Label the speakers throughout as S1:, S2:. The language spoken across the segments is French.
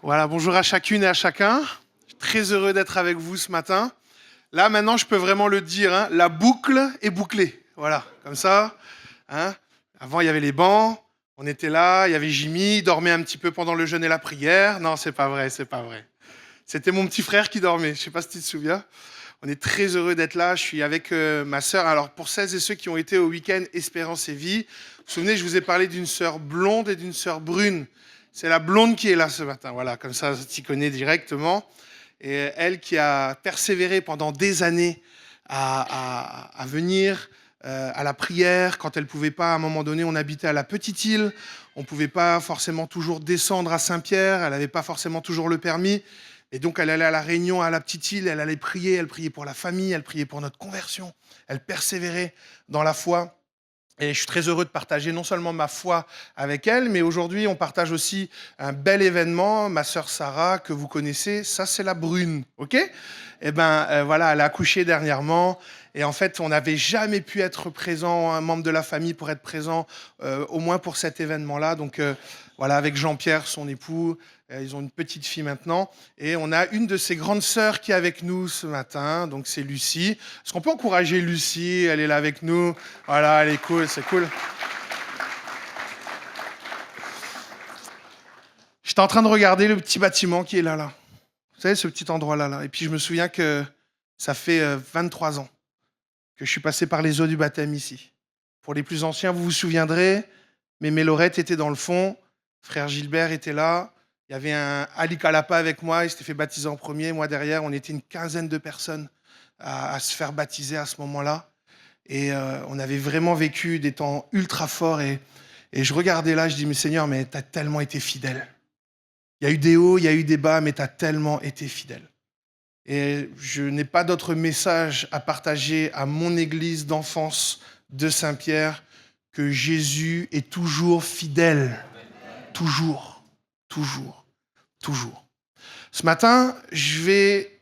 S1: Voilà, bonjour à chacune et à chacun. Je suis très heureux d'être avec vous ce matin. Là, maintenant, je peux vraiment le dire, hein, la boucle est bouclée. Voilà, comme ça. Hein. Avant, il y avait les bancs, on était là, il y avait Jimmy, il dormait un petit peu pendant le jeûne et la prière. Non, c'est pas vrai, c'est pas vrai. C'était mon petit frère qui dormait, je sais pas si tu te souviens. On est très heureux d'être là, je suis avec ma sœur. Alors, pour celles et ceux qui ont été au week-end Espérance et Vie, vous vous souvenez, je vous ai parlé d'une sœur blonde et d'une sœur brune. C'est la blonde qui est là ce matin, voilà, comme ça, tu connais directement. Et elle qui a persévéré pendant des années à venir à la prière, quand elle ne pouvait pas, à un moment donné, on habitait à la petite île, on ne pouvait pas forcément toujours descendre à Saint-Pierre, elle n'avait pas forcément toujours le permis. Et donc, elle allait à la Réunion, à la petite île, elle allait prier, elle priait pour la famille, elle priait pour notre conversion, elle persévérait dans la foi. Et je suis très heureux de partager non seulement ma foi avec elle, mais aujourd'hui, on partage aussi un bel événement. Ma sœur Sarah, que vous connaissez, ça, c'est la brune, ok? Eh ben, voilà, elle a accouché dernièrement. Et en fait, on n'avait jamais pu être présent, un membre de la famille, pour être présent, au moins pour cet événement-là. Donc, voilà, avec Jean-Pierre, son époux, ils ont une petite fille maintenant. Et on a une de ses grandes sœurs qui est avec nous ce matin. Donc, c'est Lucie. Est-ce qu'on peut encourager Lucie? Elle est là avec nous. Voilà, elle est cool, c'est cool. J'étais en train de regarder le petit bâtiment qui est là, là. Vous savez, ce petit endroit-là, là. Et puis, je me souviens que ça fait 23 ans que je suis passé par les eaux du baptême ici. Pour les plus anciens, vous vous souviendrez, Mémé Laurette était dans le fond, frère Gilbert était là, il y avait un Ali Kalapa avec moi, il s'était fait baptiser en premier, moi derrière, on était une quinzaine de personnes à se faire baptiser à ce moment-là. Et on avait vraiment vécu des temps ultra forts. Et je regardais là, je dis, mais Seigneur, mais tu as tellement été fidèle. Il y a eu des hauts, il y a eu des bas, mais tu as tellement été fidèle. Et je n'ai pas d'autre message à partager à mon église d'enfance de Saint-Pierre que Jésus est toujours fidèle. Toujours, toujours, toujours. Ce matin, je vais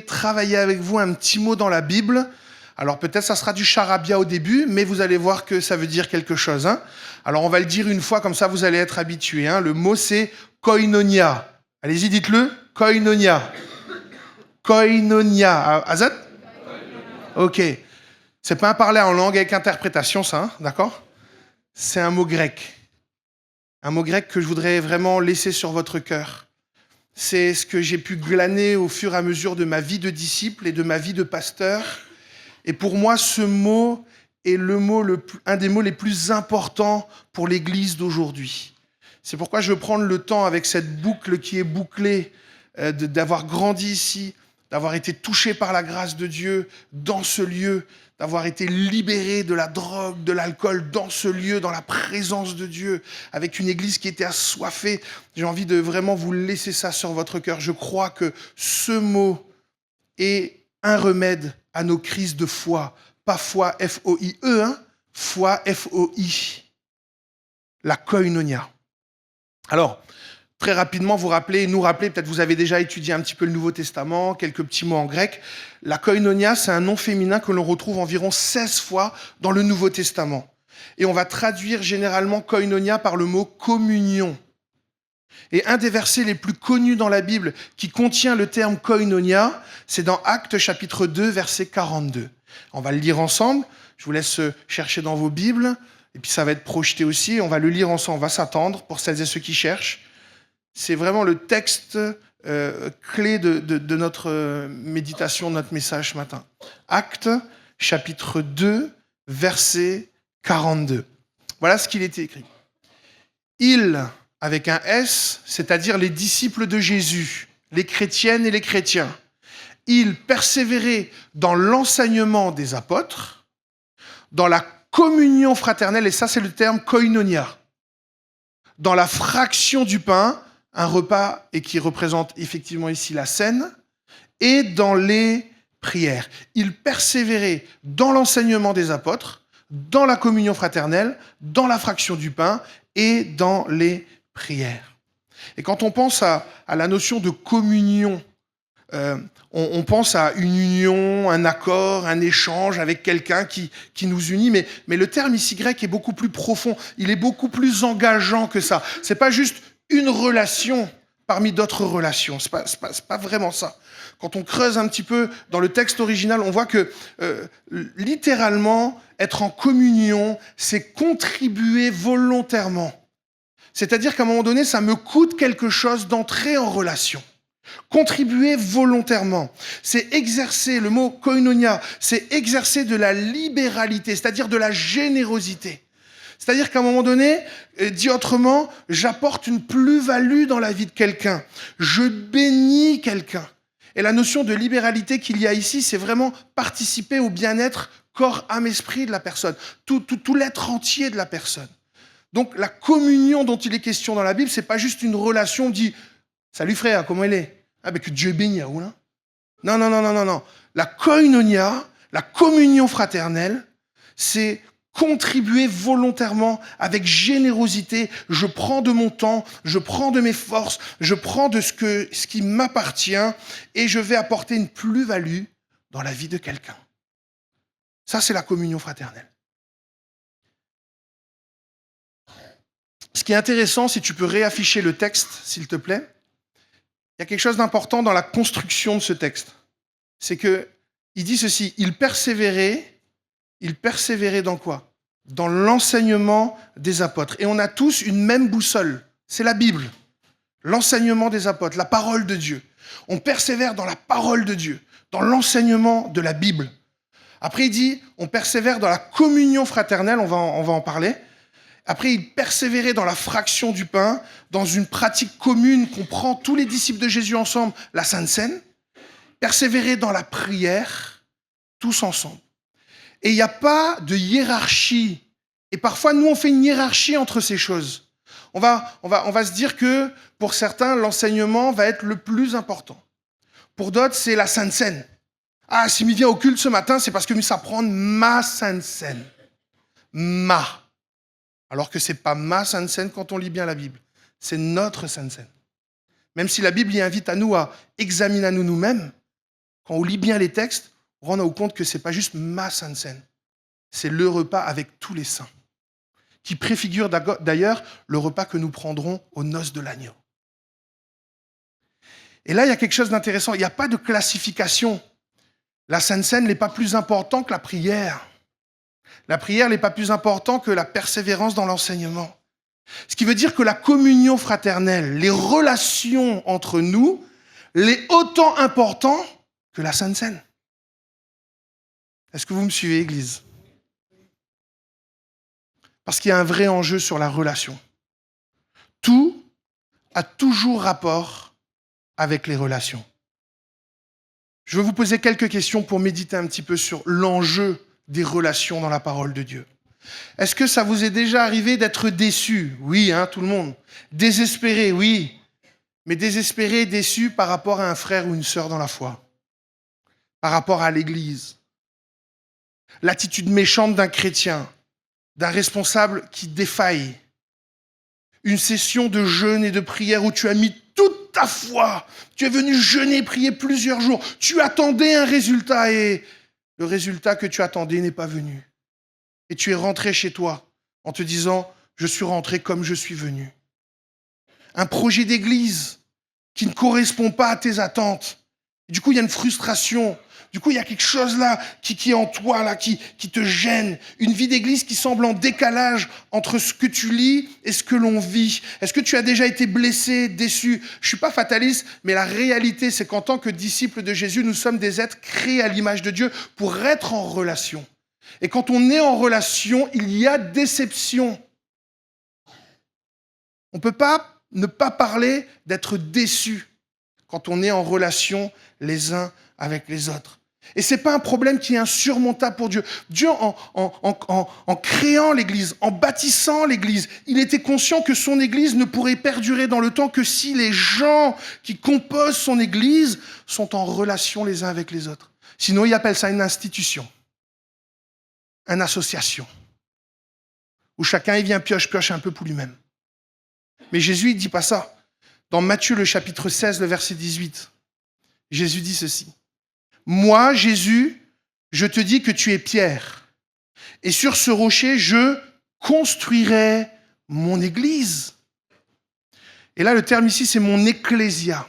S1: travailler avec vous un petit mot dans la Bible. Alors peut-être ça sera du charabia au début, mais vous allez voir que ça veut dire quelque chose. Hein. Alors on va le dire une fois, comme ça vous allez être habitués. Hein. Le mot c'est koinonia. Allez-y, dites-le. Koinonia. Koinonia. Azad? Ok. C'est pas un parler en langue avec interprétation, ça, hein, d'accord? C'est un mot grec. Un mot grec que je voudrais vraiment laisser sur votre cœur. C'est ce que j'ai pu glaner au fur et à mesure de ma vie de disciple et de ma vie de pasteur. Et pour moi, ce mot est un des mots les plus importants pour l'Église d'aujourd'hui. C'est pourquoi je veux prendre le temps, avec cette boucle qui est bouclée, d'avoir grandi ici, d'avoir été touché par la grâce de Dieu dans ce lieu, d'avoir été libéré de la drogue, de l'alcool dans ce lieu, dans la présence de Dieu, avec une église qui était assoiffée. J'ai envie de vraiment vous laisser ça sur votre cœur. Je crois que ce mot est un remède à nos crises de foi. Pas foi, F-O-I-E, hein, foi, F-O-I. La koinonia. Alors, très rapidement, nous rappeler, peut-être vous avez déjà étudié un petit peu le Nouveau Testament, quelques petits mots en grec. La koinonia, c'est un nom féminin que l'on retrouve environ 16 fois dans le Nouveau Testament. Et on va traduire généralement koinonia par le mot communion. Et un des versets les plus connus dans la Bible qui contient le terme koinonia, c'est dans Actes chapitre 2, verset 42. On va le lire ensemble. Je vous laisse chercher dans vos Bibles. Et puis ça va être projeté aussi. On va le lire ensemble. On va s'attendre pour celles et ceux qui cherchent. C'est vraiment le texte clé de notre méditation, de notre message ce matin. Actes, chapitre 2, verset 42. Voilà ce qu'il était écrit. Ils, avec un S, c'est-à-dire les disciples de Jésus, les chrétiennes et les chrétiens, ils persévéraient dans l'enseignement des apôtres, dans la communion fraternelle, et ça c'est le terme koinonia, dans la fraction du pain, un repas et qui représente effectivement ici la scène, et dans les prières. Ils persévéraient dans l'enseignement des apôtres, dans la communion fraternelle, dans la fraction du pain et dans les prières. Et quand on pense à la notion de communion, on pense à une union, un accord, un échange avec quelqu'un qui nous unit, mais le terme ici grec est beaucoup plus profond, il est beaucoup plus engageant que ça. C'est pas juste une relation parmi d'autres relations. C'est pas vraiment ça. Quand on creuse un petit peu dans le texte original, on voit que littéralement, être en communion, c'est contribuer volontairement. C'est-à-dire qu'à un moment donné, ça me coûte quelque chose d'entrer en relation. Contribuer volontairement, c'est exercer, le mot koinonia, c'est exercer de la libéralité, c'est-à-dire de la générosité. C'est-à-dire qu'à un moment donné, dit autrement, j'apporte une plus-value dans la vie de quelqu'un. Je bénis quelqu'un. Et la notion de libéralité qu'il y a ici, c'est vraiment participer au bien-être corps, âme, esprit de la personne, tout l'être entier de la personne. Donc la communion dont il est question dans la Bible, c'est pas juste une relation, on dit « Salut frère, comment il est ?» Ah ben que Dieu bénisse, hein. Non. La koinonia, la communion fraternelle, c'est contribuer volontairement, avec générosité. Je prends de mon temps, je prends de mes forces, je prends de ce qui m'appartient et je vais apporter une plus-value dans la vie de quelqu'un. Ça, c'est la communion fraternelle. Ce qui est intéressant, si tu peux réafficher le texte, s'il te plaît, il y a quelque chose d'important dans la construction de ce texte. C'est que il dit ceci, il persévérait dans quoi ? Dans l'enseignement des apôtres. Et on a tous une même boussole, c'est la Bible. L'enseignement des apôtres, la parole de Dieu. On persévère dans la parole de Dieu, dans l'enseignement de la Bible. Après, il dit, on persévère dans la communion fraternelle, on va en parler. Après, il persévérait dans la fraction du pain, dans une pratique commune qu'on prend tous les disciples de Jésus ensemble, la Sainte Seine. Persévérer dans la prière, tous ensemble. Et il n'y a pas de hiérarchie. Et parfois, nous, on fait une hiérarchie entre ces choses. On va se dire que, pour certains, l'enseignement va être le plus important. Pour d'autres, c'est la Sainte Seine. Ah, s'il me vient au culte ce matin, c'est parce que ça prend ma Sainte Seine. Alors que ce n'est pas ma Sainte Seine quand on lit bien la Bible. C'est notre Sainte Seine. Même si la Bible y invite à nous à examiner à nous-mêmes, quand on lit bien les textes, on rend compte que ce n'est pas juste ma Sainte Seine. C'est le repas avec tous les saints, qui préfigure d'ailleurs le repas que nous prendrons aux noces de l'agneau. Et là, il y a quelque chose d'intéressant. Il n'y a pas de classification. La Sainte Seine n'est pas plus importante que la prière. La prière n'est pas plus importante que la persévérance dans l'enseignement. Ce qui veut dire que la communion fraternelle, les relations entre nous, est autant important que la Sainte Seine. Est-ce que vous me suivez, Église ? Parce qu'il y a un vrai enjeu sur la relation. Tout a toujours rapport avec les relations. Je vais vous poser quelques questions pour méditer un petit peu sur l'enjeu des relations dans la parole de Dieu. Est-ce que ça vous est déjà arrivé d'être déçu ? Oui, tout le monde. Désespéré, oui. Mais désespéré et déçu par rapport à un frère ou une sœur dans la foi. Par rapport à l'Église. L'attitude méchante d'un chrétien, d'un responsable qui défaille. Une session de jeûne et de prière où tu as mis toute ta foi. Tu es venu jeûner, prier plusieurs jours. Tu attendais un résultat et le résultat que tu attendais n'est pas venu. Et tu es rentré chez toi en te disant « Je suis rentré comme je suis venu ». Un projet d'église qui ne correspond pas à tes attentes. Et du coup, il y a une frustration. Du coup, il y a quelque chose là qui est en toi, là, qui te gêne. Une vie d'église qui semble en décalage entre ce que tu lis et ce que l'on vit. Est-ce que tu as déjà été blessé, déçu ? Je ne suis pas fataliste, mais la réalité, c'est qu'en tant que disciples de Jésus, nous sommes des êtres créés à l'image de Dieu pour être en relation. Et quand on est en relation, il y a déception. On ne peut pas ne pas parler d'être déçu quand on est en relation les uns avec les autres. Et ce n'est pas un problème qui est insurmontable pour Dieu. Dieu, en créant l'Église, en bâtissant l'Église, il était conscient que son Église ne pourrait perdurer dans le temps que si les gens qui composent son Église sont en relation les uns avec les autres. Sinon, il appelle ça une institution, une association, où chacun il vient pioche un peu pour lui-même. Mais Jésus, il ne dit pas ça. Dans Matthieu, le chapitre 16, le verset 18, Jésus dit ceci. « Moi, Jésus, je te dis que tu es Pierre, et sur ce rocher, je construirai mon église. Et là, le terme ici, c'est mon ecclésia.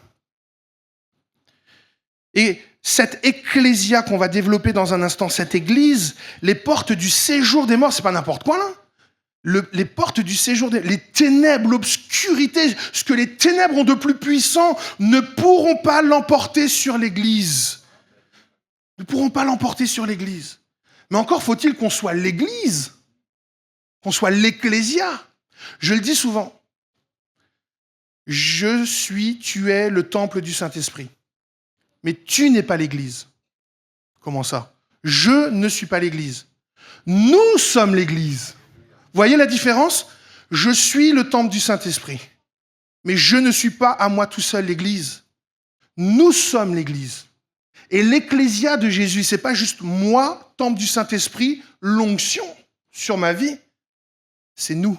S1: Et cette ecclésia qu'on va développer dans un instant, cette église, les portes du séjour des morts, c'est pas n'importe quoi là. Les portes du séjour, les ténèbres, l'obscurité, ce que les ténèbres ont de plus puissant, ne pourront pas l'emporter sur l'Église. Ne pourront pas l'emporter sur l'Église. Mais encore faut-il qu'on soit l'Église, qu'on soit l'Ecclésia. Je le dis souvent. Tu es le temple du Saint-Esprit. Mais tu n'es pas l'Église. Comment ça? Je ne suis pas l'Église. Nous sommes l'Église. Vous voyez la différence? Je suis le temple du Saint-Esprit. Mais je ne suis pas à moi tout seul l'Église. Nous sommes l'Église. Et l'Ecclésia de Jésus, c'est pas juste moi, temple du Saint-Esprit, l'onction sur ma vie. C'est nous.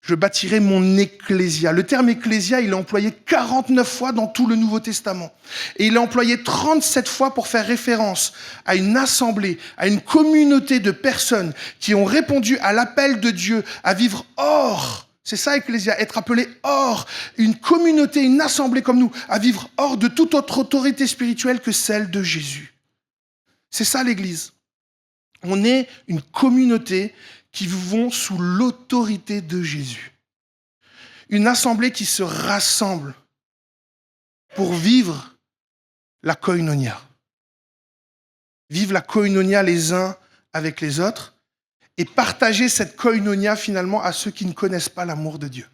S1: Je bâtirai mon ecclésia. Le terme ecclésia, il est employé 49 fois dans tout le Nouveau Testament. Et il est employé 37 fois pour faire référence à une assemblée, à une communauté de personnes qui ont répondu à l'appel de Dieu à vivre hors. C'est ça, ecclésia, être appelé hors. Une communauté, une assemblée comme nous, à vivre hors de toute autre autorité spirituelle que celle de Jésus. C'est ça l'Église. On est une communauté qui vivons sous l'autorité de Jésus. Une assemblée qui se rassemble pour vivre la koinonia. Vivre la koinonia les uns avec les autres et partager cette koinonia finalement à ceux qui ne connaissent pas l'amour de Dieu.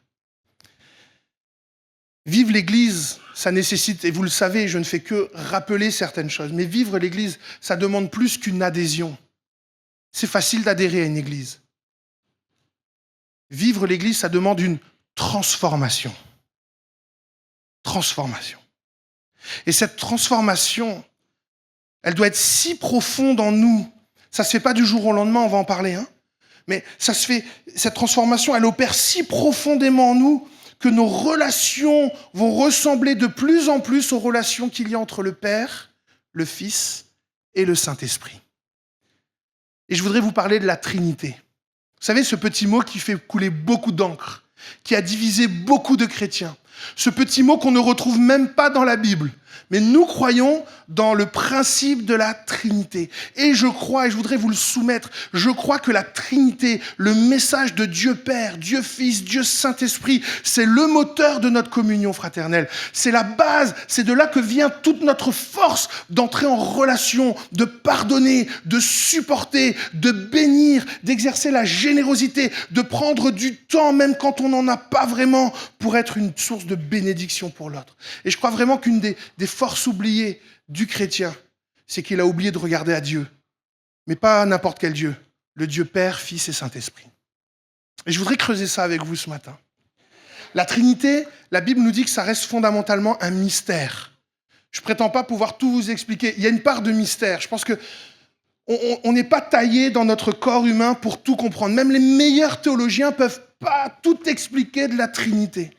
S1: Vivre l'Église, ça nécessite, et vous le savez, je ne fais que rappeler certaines choses, mais vivre l'Église, ça demande plus qu'une adhésion. C'est facile d'adhérer à une Église. Vivre l'Église, ça demande une transformation. Transformation. Et cette transformation, elle doit être si profonde en nous. Ça ne se fait pas du jour au lendemain, on va en parler. Mais cette transformation, elle opère si profondément en nous que nos relations vont ressembler de plus en plus aux relations qu'il y a entre le Père, le Fils et le Saint-Esprit. Et je voudrais vous parler de la Trinité. Vous savez, ce petit mot qui fait couler beaucoup d'encre, qui a divisé beaucoup de chrétiens. Ce petit mot qu'on ne retrouve même pas dans la Bible. Mais nous croyons dans le principe de la Trinité. Et je crois, et je voudrais vous le soumettre, je crois que la Trinité, le message de Dieu Père, Dieu Fils, Dieu Saint-Esprit, c'est le moteur de notre communion fraternelle. C'est la base, c'est de là que vient toute notre force d'entrer en relation, de pardonner, de supporter, de bénir, d'exercer la générosité, de prendre du temps, même quand on n'en a pas vraiment, pour être une source de bénédiction pour l'autre. Et je crois vraiment qu'une des forces oubliées du chrétien, c'est qu'il a oublié de regarder à Dieu. Mais pas n'importe quel Dieu. Le Dieu Père, Fils et Saint-Esprit. Et je voudrais creuser ça avec vous ce matin. La Trinité, la Bible nous dit que ça reste fondamentalement un mystère. Je ne prétends pas pouvoir tout vous expliquer. Il y a une part de mystère. Je pense que on n'est pas taillé dans notre corps humain pour tout comprendre. Même les meilleurs théologiens ne peuvent pas tout expliquer de la Trinité.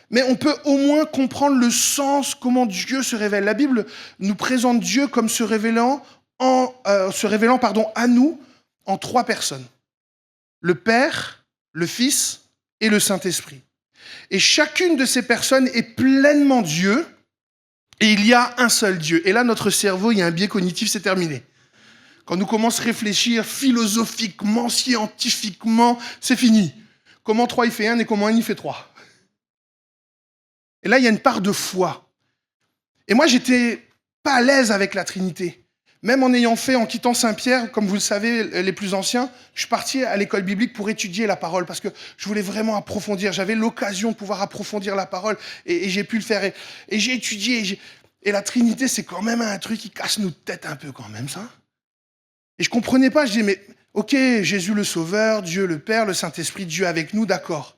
S1: Mais on peut au moins comprendre le sens, comment Dieu se révèle. La Bible nous présente Dieu comme se révélant à nous en 3 personnes. Le Père, le Fils et le Saint-Esprit. Et chacune de ces personnes est pleinement Dieu, et il y a un seul Dieu. Et là, notre cerveau, il y a un biais cognitif, c'est terminé. Quand nous commençons à réfléchir philosophiquement, scientifiquement, c'est fini. Comment 3 il fait 1 et comment 1 il fait 3. Et là, il y a une part de foi. Et moi, j'étais pas à l'aise avec la Trinité. Même en quittant Saint-Pierre, comme vous le savez, les plus anciens, je suis parti à l'école biblique pour étudier la parole, parce que je voulais vraiment approfondir. J'avais l'occasion de pouvoir approfondir la parole, et j'ai pu le faire. Et j'ai étudié, et la Trinité, c'est quand même un truc qui casse nos têtes un peu quand même, ça. Et je comprenais pas, je disais, mais ok, Jésus le Sauveur, Dieu le Père, le Saint-Esprit, Dieu avec nous, d'accord.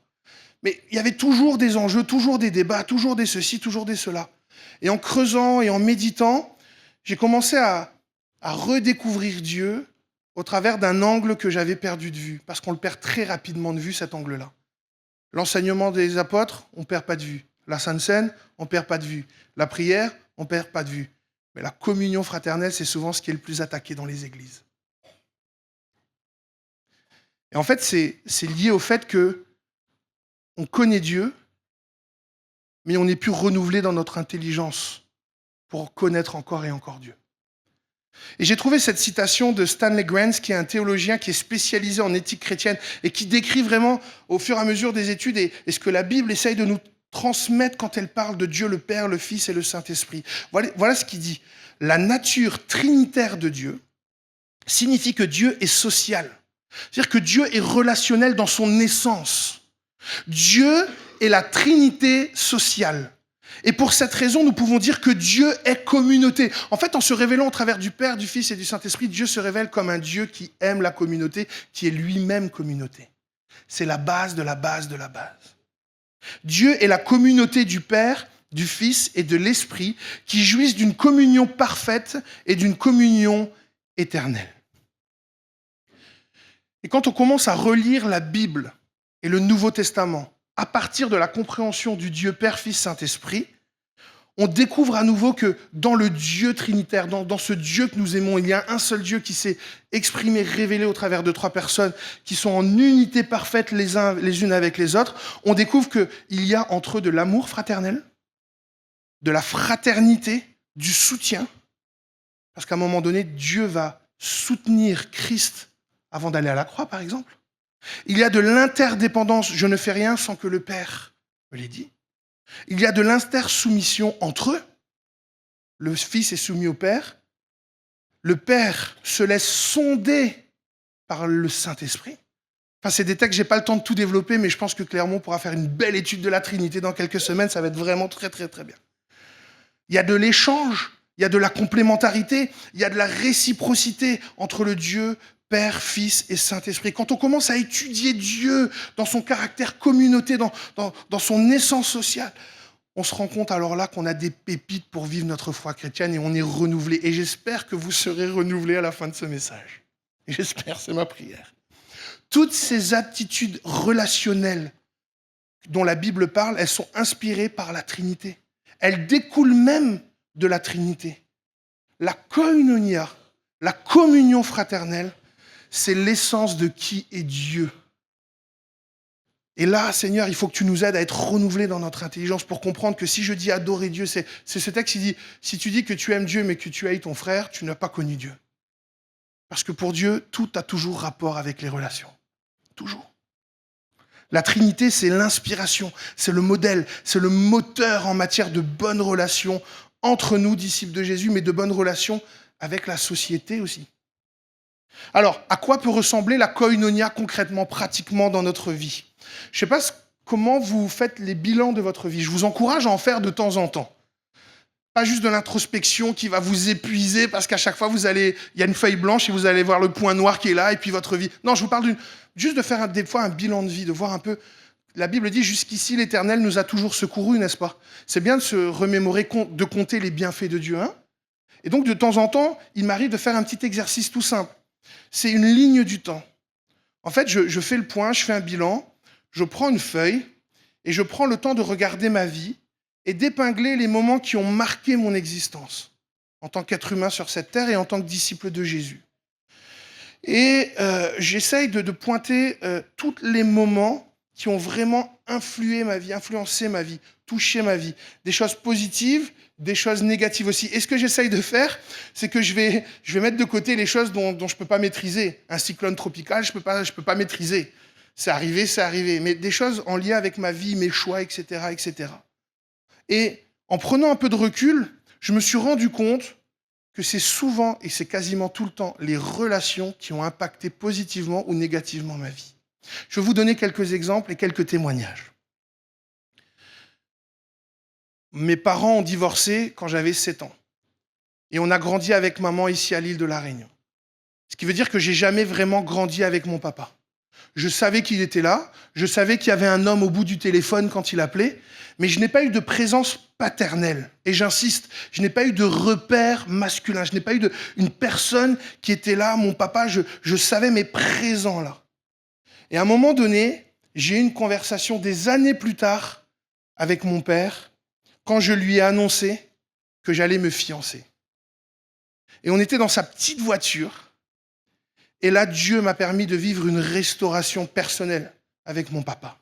S1: Mais il y avait toujours des enjeux, toujours des débats, toujours des ceci, toujours des cela. Et en creusant et en méditant, j'ai commencé à redécouvrir Dieu au travers d'un angle que j'avais perdu de vue, parce qu'on le perd très rapidement de vue, cet angle-là. L'enseignement des apôtres, on ne perd pas de vue. La Sainte Seine, on ne perd pas de vue. La prière, on ne perd pas de vue. Mais la communion fraternelle, c'est souvent ce qui est le plus attaqué dans les églises. Et en fait, c'est lié au fait que on connaît Dieu, mais on n'est plus renouvelé dans notre intelligence pour connaître encore et encore Dieu. Et j'ai trouvé cette citation de Stanley Grenz, qui est un théologien qui est spécialisé en éthique chrétienne et qui décrit vraiment, au fur et à mesure des études, et ce que la Bible essaye de nous transmettre quand elle parle de Dieu le Père, le Fils et le Saint-Esprit. Voilà ce qu'il dit. La nature trinitaire de Dieu signifie que Dieu est social. C'est-à-dire que Dieu est relationnel dans son essence. Dieu est la Trinité sociale. Et pour cette raison, nous pouvons dire que Dieu est communauté. En fait, en se révélant au travers du Père, du Fils et du Saint-Esprit, Dieu se révèle comme un Dieu qui aime la communauté, qui est lui-même communauté. C'est la base de la base de la base. Dieu est la communauté du Père, du Fils et de l'Esprit qui jouissent d'une communion parfaite et d'une communion éternelle. Et quand on commence à relire la Bible et le Nouveau Testament à partir de la compréhension du Dieu Père, Fils, Saint-Esprit, on découvre à nouveau que dans le Dieu trinitaire, dans ce Dieu que nous aimons, il y a un seul Dieu qui s'est exprimé, révélé au travers de 3 personnes qui sont en unité parfaite les unes avec les autres. On découvre qu'il y a entre eux de l'amour fraternel, de la fraternité, du soutien, parce qu'à un moment donné, Dieu va soutenir Christ avant d'aller à la croix, par exemple. Il y a de l'interdépendance, je ne fais rien sans que le Père me l'ait dit. Il y a de l'intersoumission entre eux. Le Fils est soumis au Père. Le Père se laisse sonder par le Saint-Esprit. Enfin, c'est des textes, je n'ai pas le temps de tout développer, mais je pense que Clermont pourra faire une belle étude de la Trinité dans quelques semaines. Ça va être vraiment très, très, très bien. Il y a de l'échange, il y a de la complémentarité, il y a de la réciprocité entre le Dieu Père, Fils et Saint-Esprit. Quand on commence à étudier Dieu dans son caractère communauté, dans son essence sociale, on se rend compte alors là qu'on a des pépites pour vivre notre foi chrétienne et on est renouvelé. Et j'espère que vous serez renouvelés à la fin de ce message. J'espère, c'est ma prière. Toutes ces attitudes relationnelles dont la Bible parle, elles sont inspirées par la Trinité. Elles découlent même de la Trinité. La koinonia, la communion fraternelle, c'est l'essence de qui est Dieu. Et là, Seigneur, il faut que tu nous aides à être renouvelés dans notre intelligence pour comprendre que si je dis adorer Dieu, c'est ce texte qui dit, si tu dis que tu aimes Dieu mais que tu haïs ton frère, tu n'as pas connu Dieu. Parce que pour Dieu, tout a toujours rapport avec les relations. Toujours. La Trinité, c'est l'inspiration, c'est le modèle, c'est le moteur en matière de bonnes relations entre nous, disciples de Jésus, mais de bonnes relations avec la société aussi. Alors, à quoi peut ressembler la koinonia concrètement, pratiquement dans notre vie ? Je ne sais pas comment vous faites les bilans de votre vie. Je vous encourage à en faire de temps en temps. Pas juste de l'introspection qui va vous épuiser parce qu'à chaque fois, il y a une feuille blanche et vous allez voir le point noir qui est là et puis votre vie. Non, je vous parle juste de faire des fois un bilan de vie, de voir un peu. La Bible dit, jusqu'ici, l'Éternel nous a toujours secourus, n'est-ce pas ? C'est bien de se remémorer, de compter les bienfaits de Dieu. Hein ? Et donc, de temps en temps, il m'arrive de faire un petit exercice tout simple. C'est une ligne du temps. En fait, je fais le point, je fais un bilan, je prends une feuille et je prends le temps de regarder ma vie et d'épingler les moments qui ont marqué mon existence en tant qu'être humain sur cette terre et en tant que disciple de Jésus. Et j'essaye de pointer tous les moments qui ont vraiment influencé ma vie, touché ma vie. Des choses positives, des choses négatives aussi. Et ce que j'essaye de faire, c'est que je vais mettre de côté les choses dont je ne peux pas maîtriser. Un cyclone tropical, je peux pas maîtriser. C'est arrivé. Mais des choses en lien avec ma vie, mes choix, etc., etc. Et en prenant un peu de recul, je me suis rendu compte que c'est souvent, et c'est quasiment tout le temps, les relations qui ont impacté positivement ou négativement ma vie. Je vais vous donner quelques exemples et quelques témoignages. Mes parents ont divorcé quand j'avais 7 ans. Et on a grandi avec maman ici à l'île de la Réunion. Ce qui veut dire que j'ai jamais vraiment grandi avec mon papa. Je savais qu'il était là, je savais qu'il y avait un homme au bout du téléphone quand il appelait, mais je n'ai pas eu de présence paternelle. Et j'insiste, je n'ai pas eu de repère masculin, je n'ai pas eu une personne qui était là, mon papa, je savais, mais présent là. Et à un moment donné, j'ai eu une conversation des années plus tard avec mon père, quand je lui ai annoncé que j'allais me fiancer. Et on était dans sa petite voiture, et là, Dieu m'a permis de vivre une restauration personnelle avec mon papa.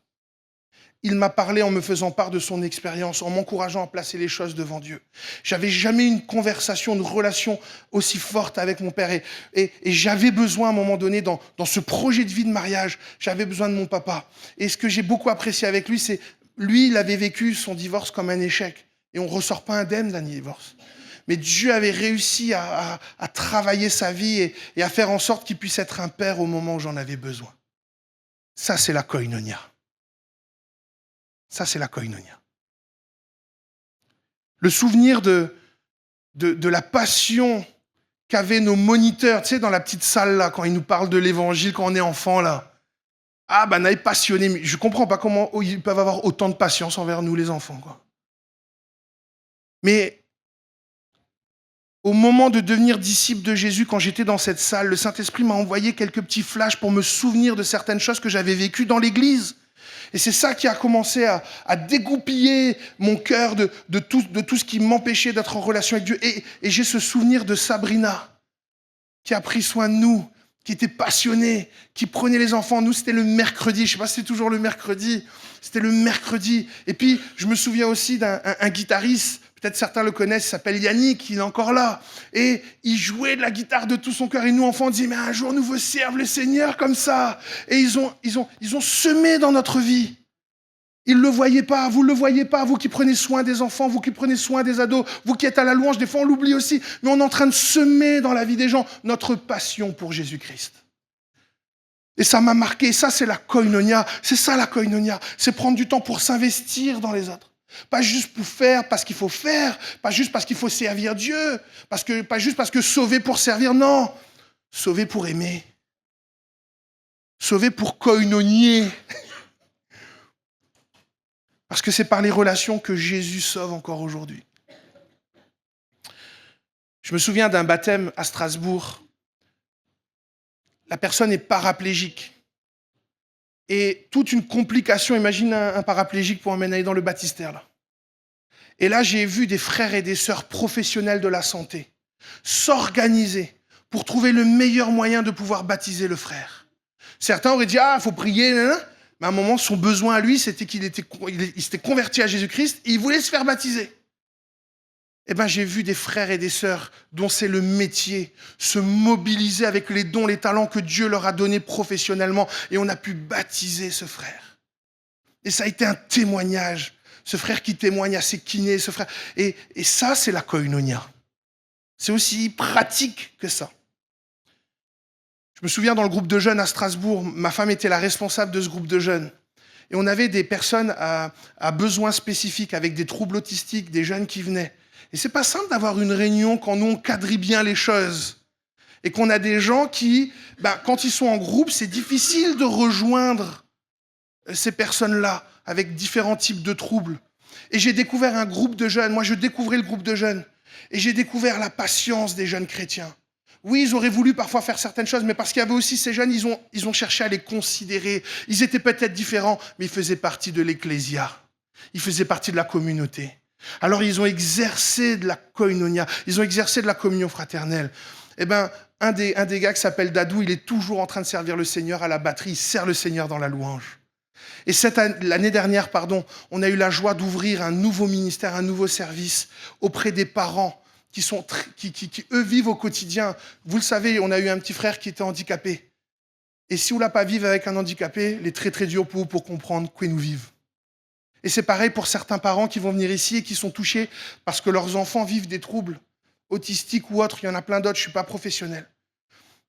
S1: il m'a parlé en me faisant part de son expérience, en m'encourageant à placer les choses devant Dieu. J'avais jamais eu une conversation, une relation aussi forte avec mon père. Et j'avais besoin, à un moment donné, dans ce projet de vie de mariage, j'avais besoin de mon papa. Et ce que j'ai beaucoup apprécié avec lui, c'est, lui, il avait vécu son divorce comme un échec. Et on ne ressort pas indemne d'un divorce. Mais Dieu avait réussi à travailler sa vie et à faire en sorte qu'il puisse être un père au moment où j'en avais besoin. Ça, c'est la koinonia. Ça, c'est la koinonia. Le souvenir de la passion qu'avaient nos moniteurs, tu sais, dans la petite salle, là, quand ils nous parlent de l'évangile, quand on est enfant, là. Ah, ben, on est passionnés. Mais je ne comprends pas comment ils peuvent avoir autant de patience envers nous, les enfants, quoi. Mais au moment de devenir disciple de Jésus, quand j'étais dans cette salle, le Saint-Esprit m'a envoyé quelques petits flashs pour me souvenir de certaines choses que j'avais vécues dans l'église. Et c'est ça qui a commencé à dégoupiller mon cœur de tout ce qui m'empêchait d'être en relation avec Dieu. Et j'ai ce souvenir de Sabrina, qui a pris soin de nous, qui était passionnée, qui prenait les enfants. Nous, c'était le mercredi. Je ne sais pas si c'est toujours le mercredi. C'était le mercredi. Et puis, je me souviens aussi d'un guitariste, peut-être certains le connaissent, il s'appelle Yannick, il est encore là. Et il jouait de la guitare de tout son cœur. Et nous, enfants, on disait, mais un jour, nous veut servir le Seigneur comme ça. Et ils ont semé dans notre vie. Ils ne le voyaient pas, vous ne le voyez pas, vous qui prenez soin des enfants, vous qui prenez soin des ados, vous qui êtes à la louange, des fois on l'oublie aussi, mais on est en train de semer dans la vie des gens notre passion pour Jésus-Christ. Et ça m'a marqué, ça c'est la koinonia, c'est ça la koinonia, c'est prendre du temps pour s'investir dans les autres. Pas juste pour faire parce qu'il faut faire, pas juste parce qu'il faut servir Dieu, pas juste parce que sauver pour servir, non. Sauver pour aimer. Sauver pour koinonier. Parce que c'est par les relations que Jésus sauve encore aujourd'hui. Je me souviens d'un baptême à Strasbourg. La personne est paraplégique. Et toute une complication, imagine un paraplégique pour emmener dans le baptistère. Là. Et là, j'ai vu des frères et des sœurs professionnels de la santé s'organiser pour trouver le meilleur moyen de pouvoir baptiser le frère. Certains auraient dit, il faut prier, mais à un moment, son besoin à lui, c'était qu'il s'était converti à Jésus-Christ et il voulait se faire baptiser. Eh bien, j'ai vu des frères et des sœurs dont c'est le métier se mobiliser avec les dons, les talents que Dieu leur a donnés professionnellement et on a pu baptiser ce frère. Et ça a été un témoignage. Ce frère qui témoigne à ses kinés, ce frère. Et ça, c'est la koinonia. C'est aussi pratique que ça. Je me souviens dans le groupe de jeunes à Strasbourg, ma femme était la responsable de ce groupe de jeunes. Et on avait des personnes à besoins spécifiques, avec des troubles autistiques, des jeunes qui venaient. Et c'est pas simple d'avoir une réunion quand nous on quadrille bien les choses. Et qu'on a des gens qui, quand ils sont en groupe, c'est difficile de rejoindre ces personnes-là avec différents types de troubles. Et j'ai découvert un groupe de jeunes. Moi, je découvrais le groupe de jeunes. Et j'ai découvert la patience des jeunes chrétiens. Oui, ils auraient voulu parfois faire certaines choses, mais parce qu'il y avait aussi ces jeunes, ils ont cherché à les considérer. Ils étaient peut-être différents, mais ils faisaient partie de l'ecclésia. Ils faisaient partie de la communauté. Alors, ils ont exercé de la koinonia. Ils ont exercé de la communion fraternelle. Eh bien, un des gars qui s'appelle Dadou, il est toujours en train de servir le Seigneur à la batterie. Il sert le Seigneur dans la louange. Et l'année dernière, on a eu la joie d'ouvrir un nouveau ministère, un nouveau service auprès des parents qui, eux, vivent au quotidien. Vous le savez, on a eu un petit frère qui était handicapé. Et si on ne l'a pas vivre avec un handicapé, il est très très dur pour comprendre quoi nous vivons. Et c'est pareil pour certains parents qui vont venir ici et qui sont touchés parce que leurs enfants vivent des troubles autistiques ou autres. Il y en a plein d'autres, je ne suis pas professionnel.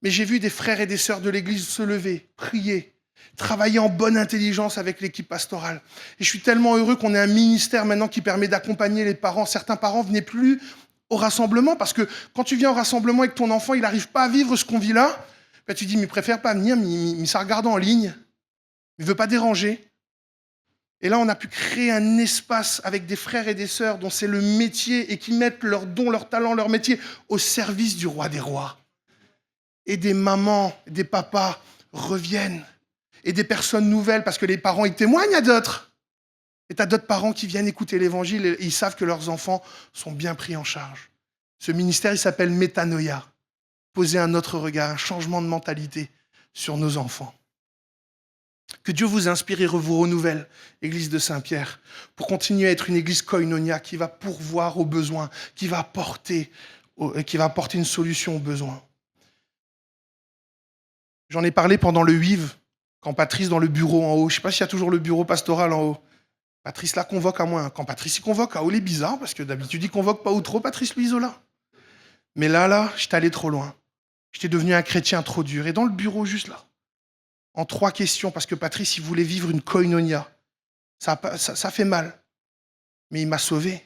S1: Mais j'ai vu des frères et des sœurs de l'Église se lever, prier, travailler en bonne intelligence avec l'équipe pastorale. Et je suis tellement heureux qu'on ait un ministère maintenant qui permet d'accompagner les parents. Certains parents ne venaient plus au rassemblement parce que quand tu viens au rassemblement et que ton enfant il n'arrive pas à vivre ce qu'on vit là, tu dis, mais il préfère pas venir, mais il ça regarde en ligne. Il ne veut pas déranger. Et là, on a pu créer un espace avec des frères et des sœurs dont c'est le métier et qui mettent leurs dons, leurs talents, leur métier au service du roi des rois. Et des mamans, des papas reviennent. Et des personnes nouvelles, parce que les parents, ils témoignent à d'autres. Et tu as d'autres parents qui viennent écouter l'évangile et ils savent que leurs enfants sont bien pris en charge. Ce ministère, il s'appelle Métanoïa. Poser un autre regard, un changement de mentalité sur nos enfants. Que Dieu vous inspire et vous renouvelle, Église de Saint-Pierre, pour continuer à être une église koinonia qui va pourvoir aux besoins, qui va apporter une solution aux besoins. J'en ai parlé pendant le WIV, quand Patrice dans le bureau en haut, je ne sais pas s'il y a toujours le bureau pastoral en haut, Patrice la convoque à moi. Quand Patrice il convoque, il est bizarre, parce que d'habitude il convoque pas ou trop, Patrice lui isola. Mais là, j'étais allé trop loin. J'étais devenu un chrétien trop dur. Et dans le bureau, juste là, en 3 questions, parce que Patrice, il voulait vivre une koinonia. Ça fait mal. Mais il m'a sauvé.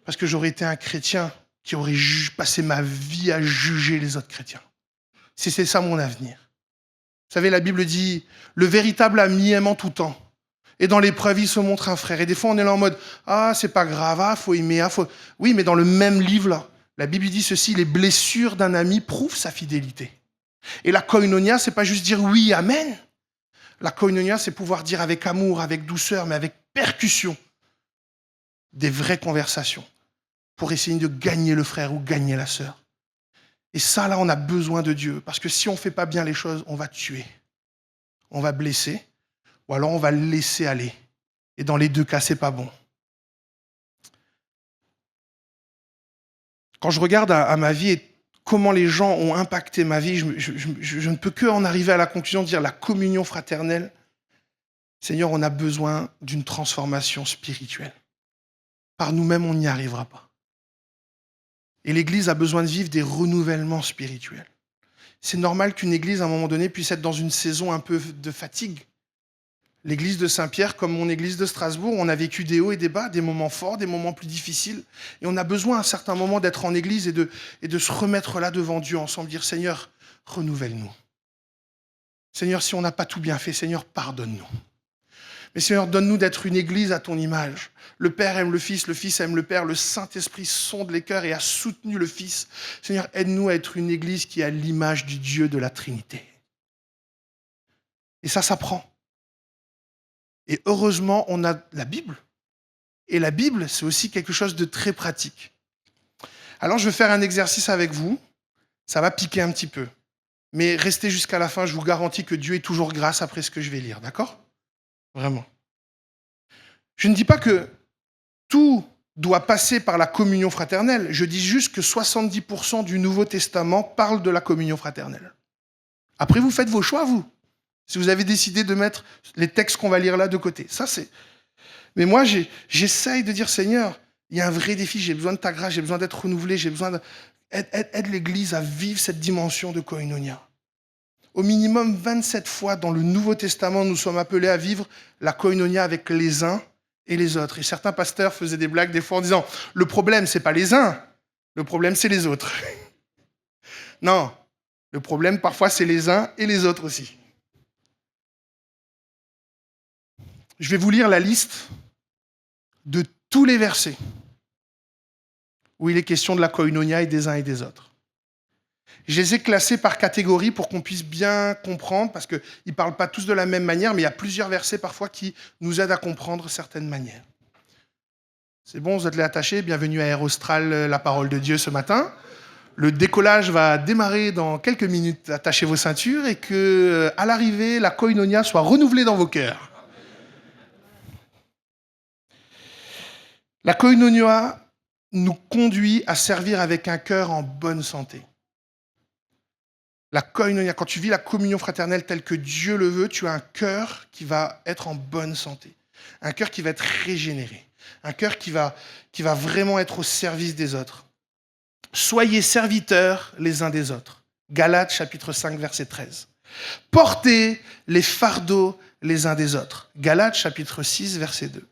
S1: Parce que j'aurais été un chrétien qui aurait passé ma vie à juger les autres chrétiens. C'est ça mon avenir. Vous savez, la Bible dit, le véritable ami aime en tout temps. Et dans l'épreuve, il se montre un frère. Et des fois, on est là en mode, c'est pas grave, faut aimer, faut... Oui, mais dans le même livre, là, la Bible dit ceci, les blessures d'un ami prouvent sa fidélité. Et la koinonia, c'est pas juste dire oui, amen. La koinonia, c'est pouvoir dire avec amour, avec douceur, mais avec percussion, des vraies conversations pour essayer de gagner le frère ou gagner la sœur. Et ça, là, on a besoin de Dieu. Parce que si on ne fait pas bien les choses, on va tuer. On va blesser. Ou alors on va le laisser aller. Et dans les 2 cas, c'est pas bon. Quand je regarde à ma vie et comment les gens ont impacté ma vie, je ne peux que en arriver à la conclusion de dire la communion fraternelle. Seigneur, on a besoin d'une transformation spirituelle. Par nous-mêmes, on n'y arrivera pas. Et l'Église a besoin de vivre des renouvellements spirituels. C'est normal qu'une Église, à un moment donné, puisse être dans une saison un peu de fatigue. L'Église de Saint-Pierre, comme mon Église de Strasbourg, on a vécu des hauts et des bas, des moments forts, des moments plus difficiles. Et on a besoin à un certain moment d'être en Église et de se remettre là devant Dieu ensemble, dire « Seigneur, renouvelle-nous. Seigneur, si on n'a pas tout bien fait, Seigneur, pardonne-nous. Mais Seigneur, donne-nous d'être une Église à ton image. Le Père aime le Fils aime le Père, le Saint-Esprit sonde les cœurs et a soutenu le Fils. Seigneur, aide-nous à être une Église qui a l'image du Dieu de la Trinité. » Et ça s'apprend. Et heureusement, on a la Bible. Et la Bible, c'est aussi quelque chose de très pratique. Alors, je vais faire un exercice avec vous. Ça va piquer un petit peu. Mais restez jusqu'à la fin, je vous garantis que Dieu est toujours grâce après ce que je vais lire, d'accord ? Vraiment. Je ne dis pas que tout doit passer par la communion fraternelle. Je dis juste que 70% du Nouveau Testament parle de la communion fraternelle. Après, vous faites vos choix, vous. Si vous avez décidé de mettre les textes qu'on va lire là de côté. Ça, c'est... Mais moi, j'essaye de dire, Seigneur, il y a un vrai défi, j'ai besoin de ta grâce, j'ai besoin d'être renouvelé, j'ai besoin de... Aide l'Église à vivre cette dimension de koinonia. Au minimum 27 fois dans le Nouveau Testament, nous sommes appelés à vivre la koinonia avec les uns et les autres. Et certains pasteurs faisaient des blagues des fois en disant « Le problème, c'est pas les uns, le problème, c'est les autres. » Non, le problème, parfois, c'est les uns et les autres aussi. Je vais vous lire la liste de tous les versets où il est question de la koinonia et des uns et des autres. Je les ai classés par catégorie pour qu'on puisse bien comprendre, parce qu'ils ne parlent pas tous de la même manière, mais il y a plusieurs versets parfois qui nous aident à comprendre certaines manières. C'est bon, vous êtes les attachés, bienvenue à Air Austral, la parole de Dieu ce matin. Le décollage va démarrer dans quelques minutes, attachez vos ceintures, et que à l'arrivée, la koinonia soit renouvelée dans vos cœurs. La koinonia nous conduit à servir avec un cœur en bonne santé. La koinonia, quand tu vis la communion fraternelle telle que Dieu le veut, tu as un cœur qui va être en bonne santé. Un cœur qui va être régénéré. Un cœur qui va vraiment être au service des autres. Soyez serviteurs les uns des autres. Galates chapitre 5, verset 13. Portez les fardeaux les uns des autres. Galates chapitre 6, verset 2.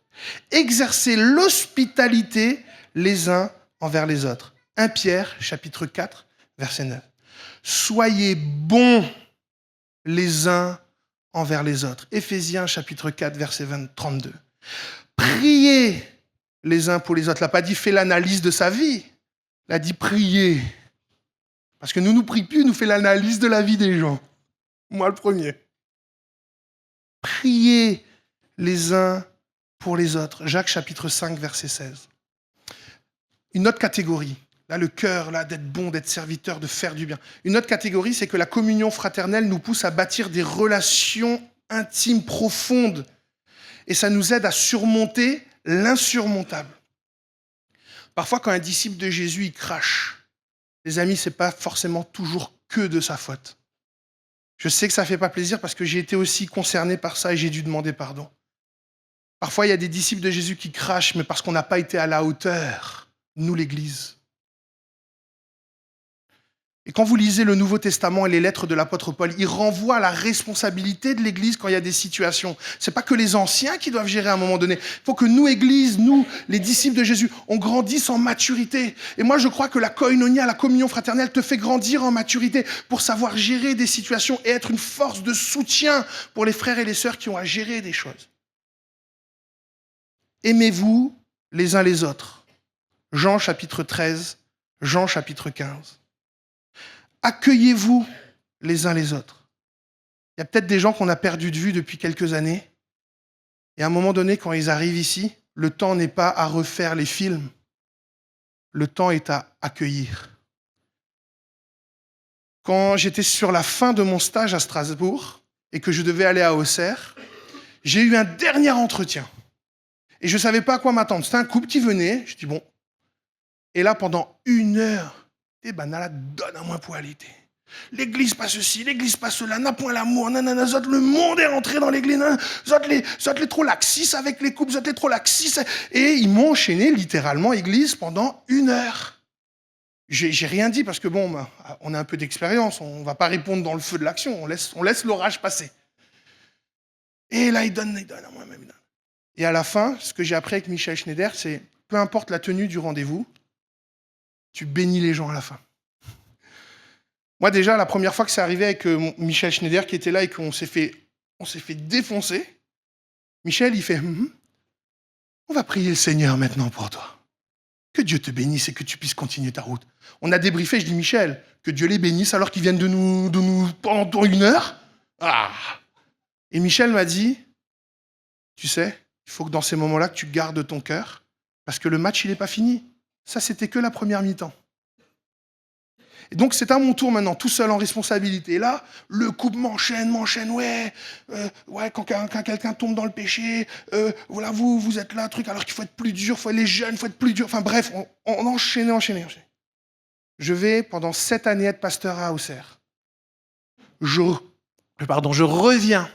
S1: Exercez l'hospitalité les uns envers les autres. 1 Pierre chapitre 4, verset 9. Soyez bons les uns envers les autres. Éphésiens chapitre 4, verset 32. Priez les uns pour les autres. Il n'a pas dit fait l'analyse de sa vie. Il a dit priez. Parce que nous ne prions plus, nous fait l'analyse de la vie des gens. Moi le premier. Priez les uns pour les autres. Jacques chapitre 5, verset 16. Une autre catégorie. Là, le cœur, là, d'être bon, d'être serviteur, de faire du bien. Une autre catégorie, c'est que la communion fraternelle nous pousse à bâtir des relations intime, profonde. Et ça nous aide à surmonter l'insurmontable. Parfois, quand un disciple de Jésus, il crache, les amis, ce n'est pas forcément toujours que de sa faute. Je sais que ça ne fait pas plaisir parce que j'ai été aussi concerné par ça et j'ai dû demander pardon. Parfois, il y a des disciples de Jésus qui crachent, mais parce qu'on n'a pas été à la hauteur, nous, l'Église. Et quand vous lisez le Nouveau Testament et les lettres de l'apôtre Paul, il renvoie à la responsabilité de l'Église quand il y a des situations. Ce n'est pas que les anciens qui doivent gérer à un moment donné. Il faut que nous, Église, nous, les disciples de Jésus, on grandisse en maturité. Et moi, je crois que la koinonia, la communion fraternelle, te fait grandir en maturité pour savoir gérer des situations et être une force de soutien pour les frères et les sœurs qui ont à gérer des choses. Aimez-vous les uns les autres. Jean chapitre 13, Jean chapitre 15. Accueillez-vous les uns les autres. Il y a peut-être des gens qu'on a perdu de vue depuis quelques années. Et à un moment donné, quand ils arrivent ici, le temps n'est pas à refaire les films. Le temps est à accueillir. Quand j'étais sur la fin de mon stage à Strasbourg et que je devais aller à Auxerre, j'ai eu un dernier entretien. Et je ne savais pas à quoi m'attendre. C'était un couple qui venait. Je dis bon. Et là, pendant 1 heure, Nala donne à moi pour aller. L'église pas ceci, l'église pas cela, n'a point l'amour, nanana, zot, le monde est rentré dans l'église, zot les trop laxis avec les couples, zot les trop laxis. Et ils m'ont enchaîné littéralement église pendant 1 heure. J'ai rien dit parce que bon, on a un peu d'expérience, on va pas répondre dans le feu de l'action, on laisse l'orage passer. Et là, il donne à moi même. Et à la fin, ce que j'ai appris avec Michel Schneider, c'est peu importe la tenue du rendez-vous, tu bénis les gens à la fin. Moi, déjà, la première fois que c'est arrivé avec Michel Schneider qui était là et qu'on s'est fait défoncer, Michel, il fait on va prier le Seigneur maintenant pour toi. Que Dieu te bénisse et que tu puisses continuer ta route. On a débriefé, je dis Michel, que Dieu les bénisse alors qu'ils viennent de nous pendant 1 heure. Ah. Et Michel m'a dit, tu sais, il faut que dans ces moments-là, que tu gardes ton cœur parce que le match, il n'est pas fini. Ça, c'était que la première mi-temps. Et donc, c'est à mon tour maintenant, tout seul en responsabilité. Et là, le couple m'enchaîne, ouais, quand quelqu'un tombe dans le péché, voilà, vous êtes là, truc, alors qu'il faut être plus dur, les jeunes, il faut être plus dur. Enfin bref, on enchaînait. Je vais, pendant 7 années, être pasteur à Auxerre. Je reviens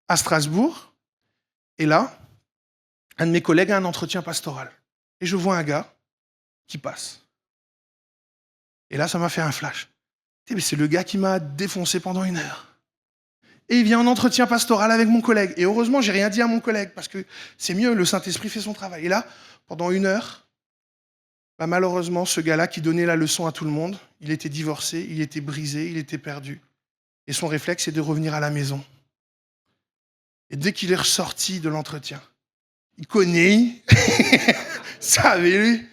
S1: à Strasbourg, et là, un de mes collègues a un entretien pastoral. Et je vois un gars qui passe. Et là, ça m'a fait un flash. Mais c'est le gars qui m'a défoncé pendant 1 heure. Et il vient en entretien pastoral avec mon collègue. Et heureusement, j'ai rien dit à mon collègue, parce que c'est mieux, le Saint-Esprit fait son travail. Et là, pendant 1 heure, malheureusement, ce gars-là qui donnait la leçon à tout le monde, il était divorcé, il était brisé, il était perdu. Et son réflexe, c'est de revenir à la maison. Et dès qu'il est ressorti de l'entretien, il connaît, ça avait lui.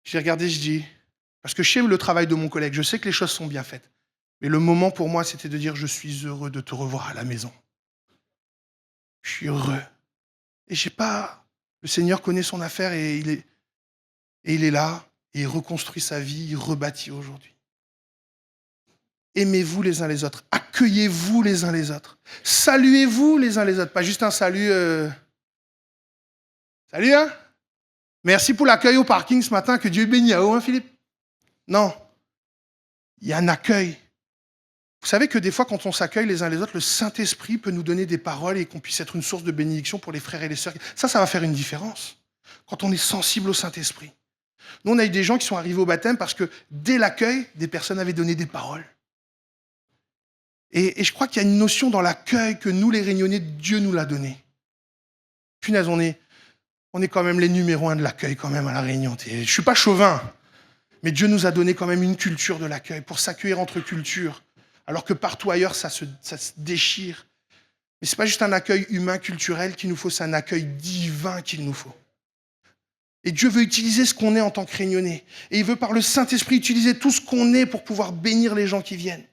S1: J'ai regardé, je dis, parce que je sais le travail de mon collègue, je sais que les choses sont bien faites. Mais le moment pour moi, c'était de dire, je suis heureux de te revoir à la maison. Je suis heureux. Et je sais pas, le Seigneur connaît son affaire et il est là, et il reconstruit sa vie, il rebâtit aujourd'hui. Aimez-vous les uns les autres, accueillez-vous les uns les autres, saluez-vous les uns les autres, pas juste un salut. Salut, hein? Merci pour l'accueil au parking ce matin, que Dieu bénisse à vous, hein, Philippe? Non, il y a un accueil. Vous savez que des fois, quand on s'accueille les uns les autres, le Saint-Esprit peut nous donner des paroles et qu'on puisse être une source de bénédiction pour les frères et les sœurs. Ça va faire une différence, quand on est sensible au Saint-Esprit. Nous, on a eu des gens qui sont arrivés au baptême parce que dès l'accueil, des personnes avaient donné des paroles. Et je crois qu'il y a une notion dans l'accueil que nous, les Réunionnais, Dieu nous l'a donné. Punaise, on est quand même les numéros 1 de l'accueil quand même à La Réunion. Je ne suis pas chauvin, mais Dieu nous a donné quand même une culture de l'accueil pour s'accueillir entre cultures, alors que partout ailleurs, ça se déchire. Mais ce n'est pas juste un accueil humain, culturel qu'il nous faut, c'est un accueil divin qu'il nous faut. Et Dieu veut utiliser ce qu'on est en tant que Réunionnais. Et il veut par le Saint-Esprit utiliser tout ce qu'on est pour pouvoir bénir les gens qui viennent.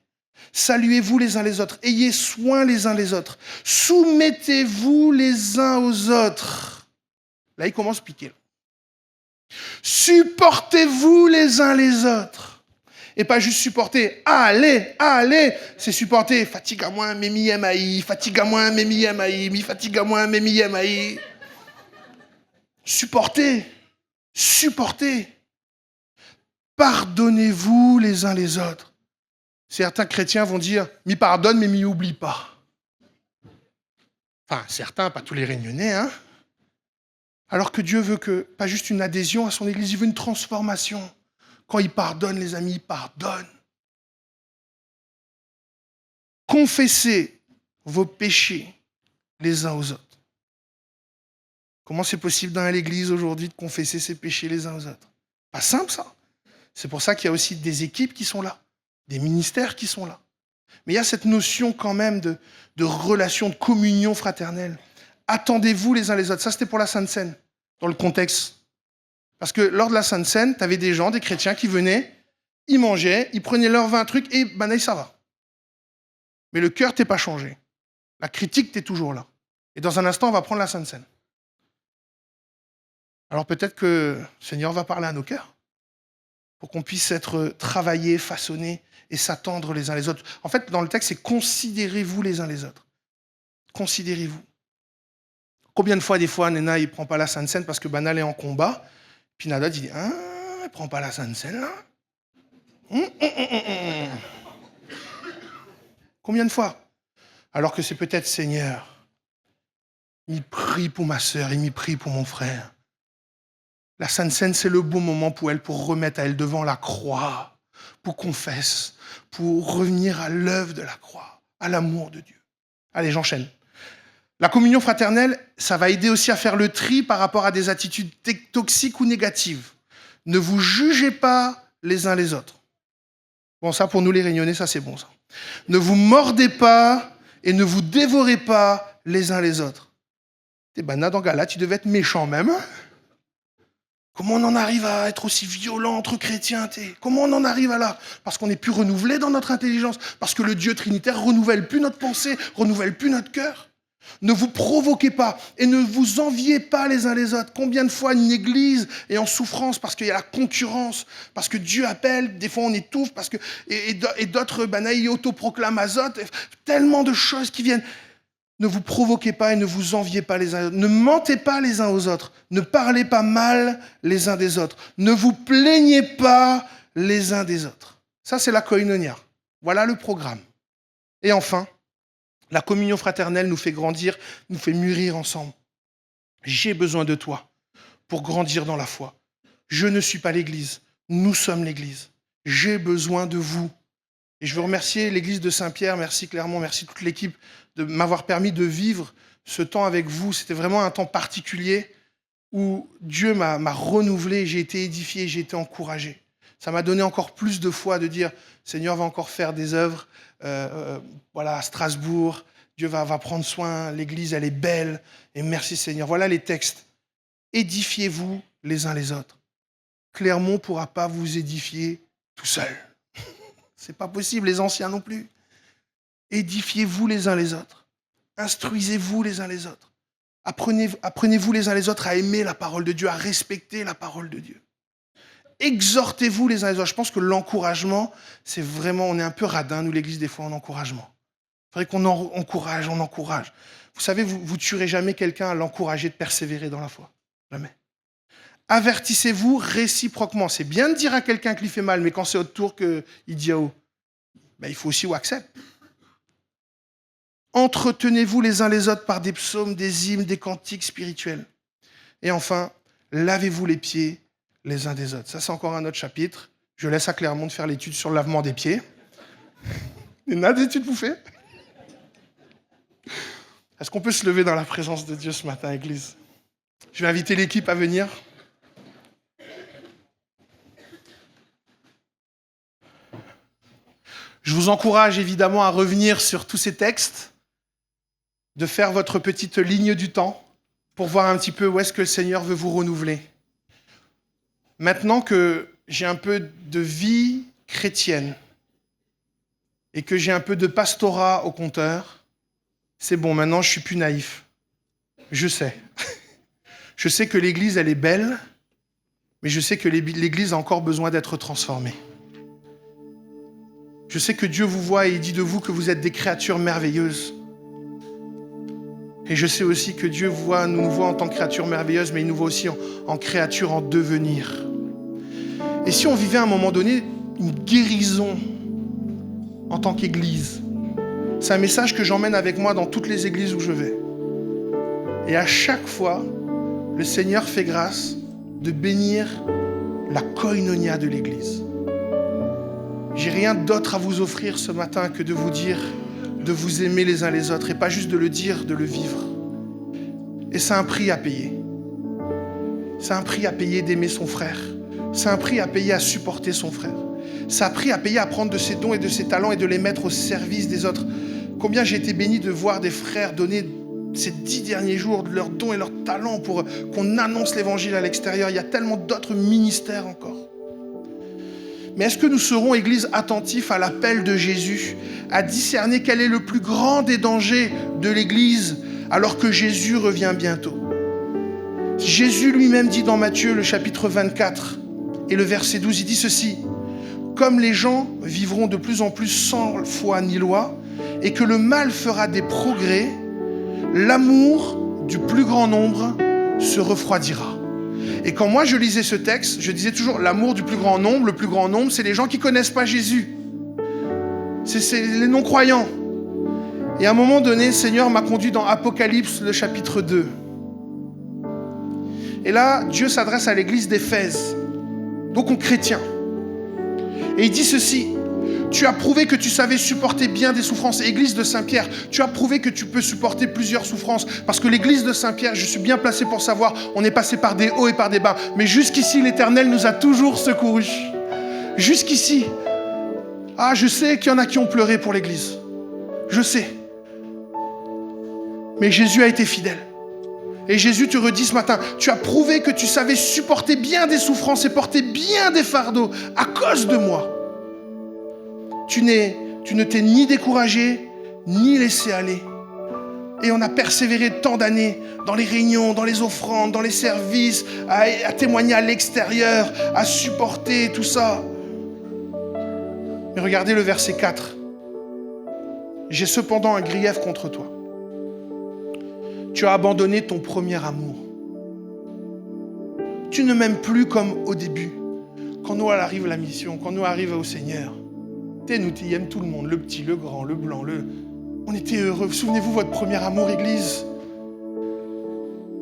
S1: Saluez-vous les uns les autres, ayez soin les uns les autres, soumettez-vous les uns aux autres. Là, il commence à piquer. Supportez-vous les uns les autres. Et pas juste supporter. Allez, allez. C'est supporter. Fatigue-moi, mémi maï. Fatigue-moi, mémi maï. Mi fatigue-moi, mémi maï. Supporter. Supporter. Pardonnez-vous les uns les autres. Certains chrétiens vont dire, m'y pardonne, mais m'y oublie pas. Enfin, certains, pas tous les Réunionnais, hein. Alors que Dieu veut que, pas juste une adhésion à son Église, il veut une transformation. Quand il pardonne, les amis, il pardonne. Confessez vos péchés les uns aux autres. Comment c'est possible dans l'Église aujourd'hui de confesser ses péchés les uns aux autres? Pas simple, ça. C'est pour ça qu'il y a aussi des équipes qui sont là, des ministères qui sont là. Mais il y a cette notion quand même de relation, de communion fraternelle. Attendez-vous les uns les autres. Ça, c'était pour la Sainte Seine, dans le contexte. Parce que lors de la Sainte Seine, tu avais des gens, des chrétiens qui venaient, ils mangeaient, ils prenaient leur vin, truc, et ben ça va. Mais le cœur t'est pas changé. La critique t'est toujours là. Et dans un instant, on va prendre la Sainte Seine. Alors peut-être que le Seigneur va parler à nos cœurs pour qu'on puisse être travaillés, façonnés et s'attendre les uns les autres. En fait, dans le texte, c'est considérez-vous les uns les autres. Considérez-vous. Combien de fois, Nena, il ne prend pas la Sainte Seine parce que Banal est en combat, puis Nadad, il dit, il ne prend pas la Sainte Seine, là. Combien de fois? Alors que c'est peut-être, Seigneur, il prie pour ma sœur, il m'y prie pour mon frère. La Sainte Seine, c'est le bon moment pour elle, pour remettre à elle devant la croix, pour confesse, pour revenir à l'œuvre de la croix, à l'amour de Dieu. Allez, j'enchaîne. La communion fraternelle, ça va aider aussi à faire le tri par rapport à des attitudes toxiques ou négatives. Ne vous jugez pas les uns les autres. Bon, ça, pour nous les Réunionnais, ça, c'est bon, ça. Ne vous mordez pas et ne vous dévorez pas les uns les autres. T'es banal dans Galate, tu devais être méchant même. Comment on en arrive à être aussi violent entre chrétiens? Comment on en arrive à là? Parce qu'on n'est plus renouvelé dans notre intelligence. Parce que le Dieu trinitaire renouvelle plus notre pensée, renouvelle plus notre cœur. Ne vous provoquez pas et ne vous enviez pas les uns les autres. Combien de fois une église est en souffrance parce qu'il y a la concurrence, parce que Dieu appelle, des fois on étouffe, parce que, et d'autres ils autoproclament azote. Tellement de choses qui viennent. Ne vous provoquez pas et ne vous enviez pas les uns les autres. Ne mentez pas les uns aux autres. Ne parlez pas mal les uns des autres. Ne vous plaignez pas les uns des autres. Ça, c'est la koinonia. Voilà le programme. Et enfin, la communion fraternelle nous fait grandir, nous fait mûrir ensemble. J'ai besoin de toi pour grandir dans la foi. Je ne suis pas l'Église. Nous sommes l'Église. J'ai besoin de vous. Et je veux remercier l'Église de Saint-Pierre, merci Clermont, merci toute l'équipe de m'avoir permis de vivre ce temps avec vous. C'était vraiment un temps particulier où Dieu m'a renouvelé, j'ai été édifié, j'ai été encouragé. Ça m'a donné encore plus de foi de dire, Seigneur va encore faire des œuvres à Strasbourg, Dieu va prendre soin, l'Église elle est belle, et merci Seigneur. Voilà les textes. Édifiez-vous les uns les autres. Clermont ne pourra pas vous édifier tout seul. C'est pas possible, les anciens non plus. Édifiez-vous les uns les autres. Instruisez-vous les uns les autres. Apprenez-vous les uns les autres à aimer la parole de Dieu, à respecter la parole de Dieu. Exhortez-vous les uns les autres. Je pense que l'encouragement, c'est vraiment, on est un peu radin, nous, l'Église, des fois, en encouragement. Il faudrait qu'on encourage, on encourage. Vous savez, vous ne tuerez jamais quelqu'un à l'encourager de persévérer dans la foi. Jamais. Avertissez-vous réciproquement. C'est bien de dire à quelqu'un qui lui fait mal, mais quand c'est au tour qu'il dit à haut, il faut aussi accepter. Entretenez-vous les uns les autres par des psaumes, des hymnes, des cantiques spirituels. Et enfin, lavez-vous les pieds les uns des autres. Ça, c'est encore un autre chapitre. Je laisse à Clermont de faire l'étude sur le lavement des pieds. Il y en a d'études vous faites? Est-ce qu'on peut se lever dans la présence de Dieu ce matin, Église? Je vais inviter l'équipe à venir. Je vous encourage évidemment à revenir sur tous ces textes, de faire votre petite ligne du temps pour voir un petit peu où est-ce que le Seigneur veut vous renouveler. Maintenant que j'ai un peu de vie chrétienne et que j'ai un peu de pastorat au compteur, c'est bon, maintenant je suis plus naïf. Je sais. Je sais que l'Église, elle est belle, mais je sais que l'Église a encore besoin d'être transformée. Je sais que Dieu vous voit et il dit de vous que vous êtes des créatures merveilleuses. Et je sais aussi que Dieu nous voit en tant que créatures merveilleuses, mais il nous voit aussi en créatures en devenir. Et si on vivait à un moment donné une guérison en tant qu'Église, c'est un message que j'emmène avec moi dans toutes les églises où je vais. Et à chaque fois, le Seigneur fait grâce de bénir la koinonia de l'Église. J'ai rien d'autre à vous offrir ce matin que de vous dire de vous aimer les uns les autres, et pas juste de le dire, de le vivre. Et c'est un prix à payer. C'est un prix à payer d'aimer son frère. C'est un prix à payer à supporter son frère. C'est un prix à payer à prendre de ses dons et de ses talents et de les mettre au service des autres. Combien j'ai été béni de voir des frères donner ces 10 derniers jours de leurs dons et leurs talents pour qu'on annonce l'évangile à l'extérieur. Il y a tellement d'autres ministères encore. Mais est-ce que nous serons, Église, attentifs à l'appel de Jésus, à discerner quel est le plus grand des dangers de l'Église alors que Jésus revient bientôt? Jésus lui-même dit dans Matthieu, le chapitre 24 et le verset 12, il dit ceci: « Comme les gens vivront de plus en plus sans foi ni loi, et que le mal fera des progrès, l'amour du plus grand nombre se refroidira. » Et quand moi je lisais ce texte, je disais toujours l'amour du plus grand nombre. Le plus grand nombre, c'est les gens qui ne connaissent pas Jésus. C'est les non-croyants. Et à un moment donné, le Seigneur m'a conduit dans Apocalypse, le chapitre 2. Et là, Dieu s'adresse à l'église d'Éphèse, donc aux chrétiens. Et il dit ceci: tu as prouvé que tu savais supporter bien des souffrances. Église de Saint-Pierre, tu as prouvé que tu peux supporter plusieurs souffrances. Parce que l'église de Saint-Pierre, je suis bien placé pour savoir, on est passé par des hauts et par des bas. Mais jusqu'ici, l'Éternel nous a toujours secourus. Jusqu'ici. Ah, je sais qu'il y en a qui ont pleuré pour l'église. Je sais. Mais Jésus a été fidèle. Et Jésus te redit ce matin, tu as prouvé que tu savais supporter bien des souffrances et porter bien des fardeaux à cause de moi. Tu ne t'es ni découragé, ni laissé aller. Et on a persévéré tant d'années dans les réunions, dans les offrandes, dans les services, à témoigner à l'extérieur, à supporter tout ça. Mais regardez le verset 4. J'ai cependant un grief contre toi. Tu as abandonné ton premier amour. Tu ne m'aimes plus comme au début. Quand nous arrive la mission, quand nous arrive au Seigneur, nous y aime tout le monde, le petit, le grand, le blanc, on était heureux. Souvenez-vous votre premier amour, Église.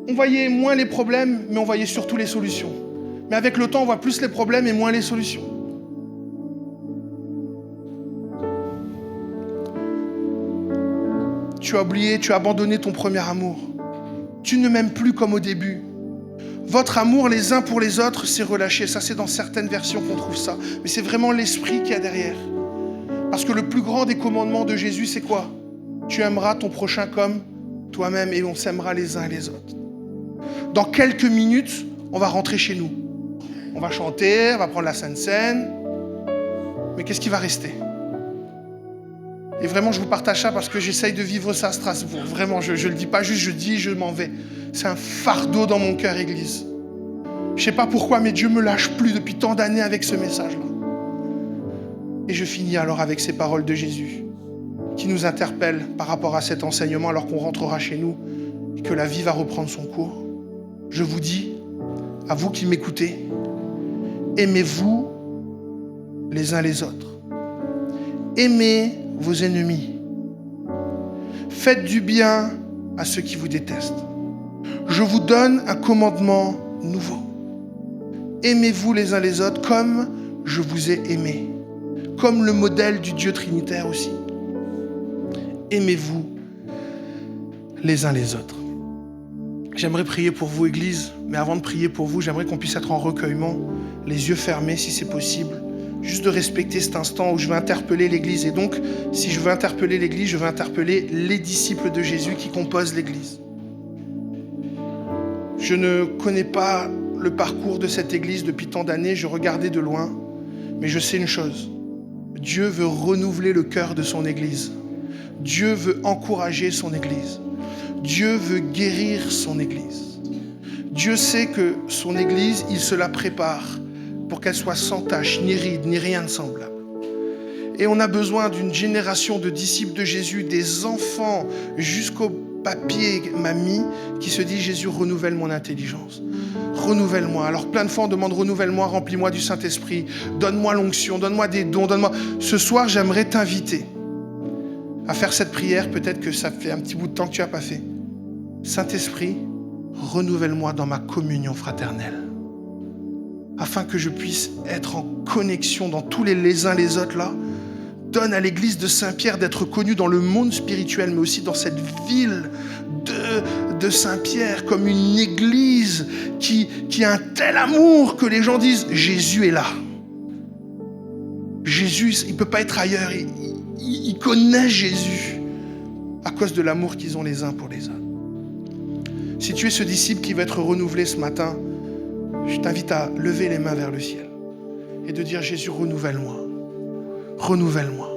S1: On voyait moins les problèmes, mais on voyait surtout les solutions. Mais avec le temps, on voit plus les problèmes et moins les solutions. Tu as oublié, tu as abandonné ton premier amour. Tu ne m'aimes plus comme au début. Votre amour les uns pour les autres s'est relâché. Ça, c'est dans certaines versions qu'on trouve ça. Mais c'est vraiment l'esprit qu'il y a derrière. Parce que le plus grand des commandements de Jésus, c'est quoi? Tu aimeras ton prochain comme toi-même et on s'aimera les uns et les autres. Dans quelques minutes, on va rentrer chez nous. On va chanter, on va prendre la Sainte Seine. Mais qu'est-ce qui va rester? Et vraiment, je vous partage ça parce que j'essaye de vivre ça à Strasbourg. Vraiment, je ne le dis pas juste, je dis, je m'en vais. C'est un fardeau dans mon cœur, Église. Je ne sais pas pourquoi, mais Dieu ne me lâche plus depuis tant d'années avec ce message-là. Et je finis alors avec ces paroles de Jésus qui nous interpellent par rapport à cet enseignement alors qu'on rentrera chez nous et que la vie va reprendre son cours. Je vous dis, à vous qui m'écoutez, aimez-vous les uns les autres. Aimez vos ennemis. Faites du bien à ceux qui vous détestent. Je vous donne un commandement nouveau. Aimez-vous les uns les autres comme je vous ai aimé. Comme le modèle du Dieu trinitaire aussi. Aimez-vous les uns les autres. J'aimerais prier pour vous, Église, mais avant de prier pour vous, j'aimerais qu'on puisse être en recueillement, les yeux fermés si c'est possible, juste de respecter cet instant où je vais interpeller l'Église. Et donc, si je veux interpeller l'Église, je veux interpeller les disciples de Jésus qui composent l'Église. Je ne connais pas le parcours de cette Église depuis tant d'années, je regardais de loin, mais je sais une chose. Dieu veut renouveler le cœur de son Église. Dieu veut encourager son Église. Dieu veut guérir son Église. Dieu sait que son Église, il se la prépare pour qu'elle soit sans tache, ni ride, ni rien de semblable. Et on a besoin d'une génération de disciples de Jésus, des enfants jusqu'au papier mamie, qui se dit « Jésus, renouvelle mon intelligence. Renouvelle-moi. » Alors plein de fois on demande « Renouvelle-moi, remplis-moi du Saint-Esprit. Donne-moi l'onction, donne-moi des dons, donne-moi... » Ce soir, j'aimerais t'inviter à faire cette prière. Peut-être que ça fait un petit bout de temps que tu n'as pas fait. Saint-Esprit, renouvelle-moi dans ma communion fraternelle, afin que je puisse être en connexion dans tous les uns les autres là. Donne à l'église de Saint-Pierre d'être connue dans le monde spirituel, mais aussi dans cette ville de Saint-Pierre, comme une église qui a un tel amour que les gens disent « Jésus est là ». Jésus, il ne peut pas être ailleurs. Ils connaissent Jésus à cause de l'amour qu'ils ont les uns pour les autres. Si tu es ce disciple qui va être renouvelé ce matin, je t'invite à lever les mains vers le ciel et de dire « Jésus, renouvelle-moi. Renouvelle-moi.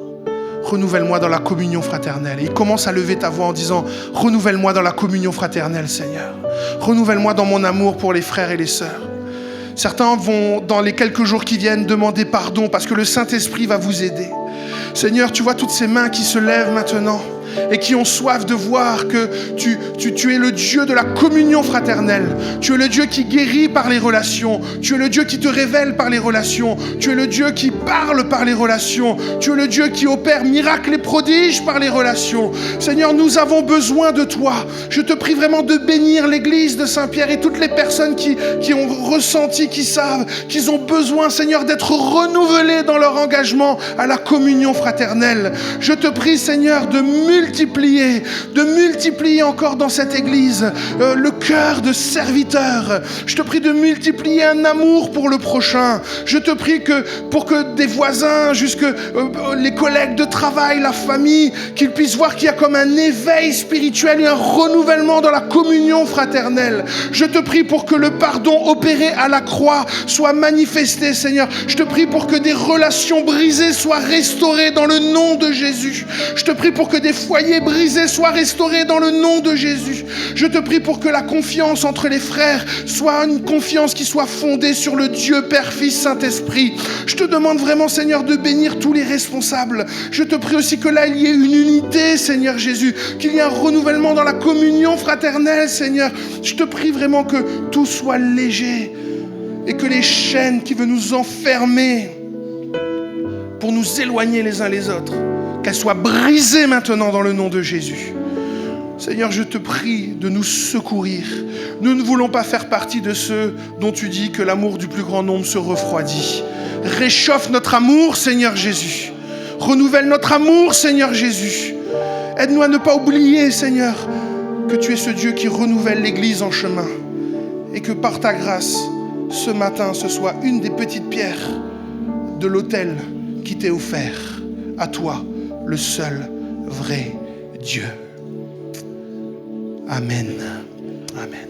S1: Renouvelle-moi dans la communion fraternelle. » Et commence à lever ta voix en disant « Renouvelle-moi dans la communion fraternelle, Seigneur. Renouvelle-moi dans mon amour pour les frères et les sœurs. » Certains vont, dans les quelques jours qui viennent, demander pardon parce que le Saint-Esprit va vous aider. Seigneur, tu vois toutes ces mains qui se lèvent maintenant et qui ont soif de voir que tu es le Dieu de la communion fraternelle. Tu es le Dieu qui guérit par les relations. Tu es le Dieu qui te révèle par les relations. Tu es le Dieu qui parle par les relations. Tu es le Dieu qui opère miracles et prodiges par les relations. Seigneur, nous avons besoin de toi. Je te prie vraiment de bénir l'église de Saint-Pierre et toutes les personnes qui ont ressenti, qui savent qu'ils ont besoin, Seigneur, d'être renouvelés dans leur engagement à la communion fraternelle. Je te prie, Seigneur, de multiplier encore dans cette église le cœur de serviteur. Je te prie de multiplier un amour pour le prochain. Je te prie pour que des voisins, jusque les collègues de travail, la famille, qu'ils puissent voir qu'il y a comme un éveil spirituel et un renouvellement dans la communion fraternelle. Je te prie pour que le pardon opéré à la croix soit manifesté, Seigneur. Je te prie pour que des relations brisées soient restaurées dans le nom de Jésus. Je te prie pour que des foyers brisés soient restaurés dans le nom de Jésus. Je te prie pour que la confiance entre les frères soit une confiance qui soit fondée sur le Dieu Père, Fils, Saint-Esprit. Je te demande vraiment, Seigneur, de bénir tous les responsables. Je te prie aussi que là, il y ait une unité, Seigneur Jésus, qu'il y ait un renouvellement dans la communion fraternelle, Seigneur. Je te prie vraiment que tout soit léger et que les chaînes qui veulent nous enfermer pour nous éloigner les uns les autres, qu'elles soient brisées maintenant dans le nom de Jésus. Seigneur, je te prie de nous secourir. Nous ne voulons pas faire partie de ceux dont tu dis que l'amour du plus grand nombre se refroidit. Réchauffe notre amour, Seigneur Jésus. Renouvelle notre amour, Seigneur Jésus. Aide-nous à ne pas oublier, Seigneur, que tu es ce Dieu qui renouvelle l'Église en chemin. Et que par ta grâce, ce matin, ce soit une des petites pierres de l'autel qui t'est offert. À toi, le seul vrai Dieu. Amen. Amen.